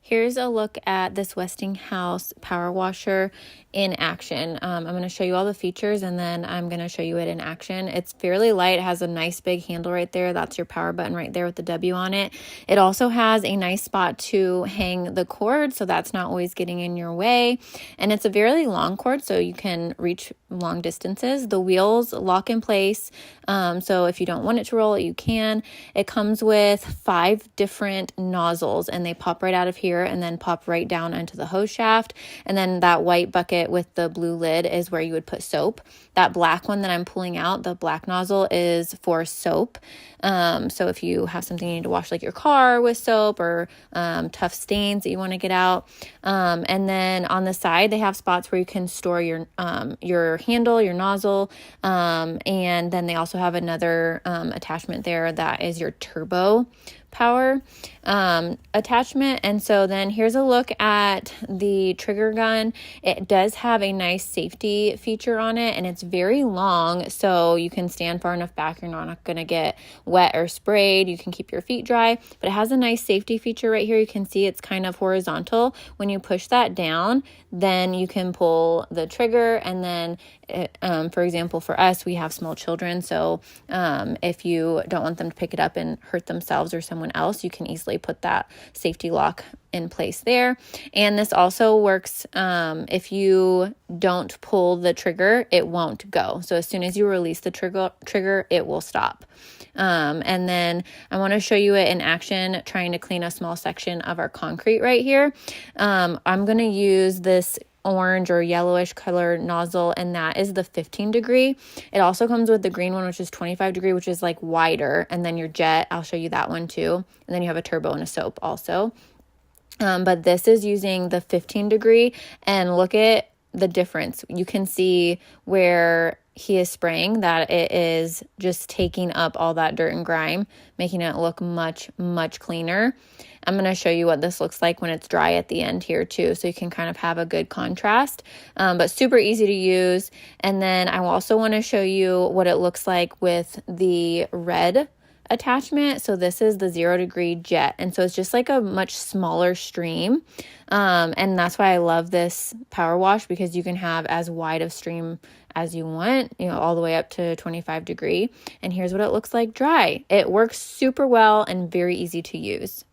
Here's a look at this Westinghouse power washer in action. I'm going to show you all the features and then I'm going to show you it in action. It's fairly light. It has a nice big handle right there. That's your power button right there with the W on it. It also has a nice spot to hang the cord, so that's not always getting in your way. And it's a very long cord, so you can reach long distances. The wheels lock in place, so if you don't want it to roll, you can. It comes with 5 different nozzles and they pop right out of here and then pop right down into the hose shaft. And then that white bucket with the blue lid is where you would put soap. That black one that I'm pulling out, the black nozzle, is for soap. So if you have something you need to wash, like your car with soap, or tough stains that you want to get out. And then on the side, they have spots where you can store your handle, your nozzle. And then they also have another attachment there that is your turbo power attachment. And so then here's a look at the trigger gun. It does have a nice safety feature on it, and it's very long, so you can stand far enough back. You're not going to get wet or sprayed. You can keep your feet dry, but it has a nice safety feature right here. You can see it's kind of horizontal. When you push that down, then you can pull the trigger, and then for example, for us, we have small children, so if you don't want them to pick it up and hurt themselves or someone else, you can easily put that safety lock in place there. And this also works if you don't pull the trigger, it won't go. So as soon as you release the trigger, it will stop. And then I want to show you it in action, trying to clean a small section of our concrete right here. I'm going to use this orange or yellowish color nozzle, and that is the 15 degree. It also comes with the green one, which is 25 degree, which is like wider. And then your jet, I'll show you that one too. And then you have a turbo and a soap also. But this is using the 15 degree, and look at the difference. You can see where he is spraying that it is just taking up all that dirt and grime, making it look much, much cleaner. I'm going to show you what this looks like when it's dry at the end here too, so you can kind of have a good contrast, but super easy to use. And then I also want to show you what it looks like with the red attachment. So this is the 0 degree jet, and so it's just like a much smaller stream, and that's why I love this power wash, because you can have as wide of stream as you want, all the way up to 25 degree. And here's what it looks like dry. It works super well and very easy to use.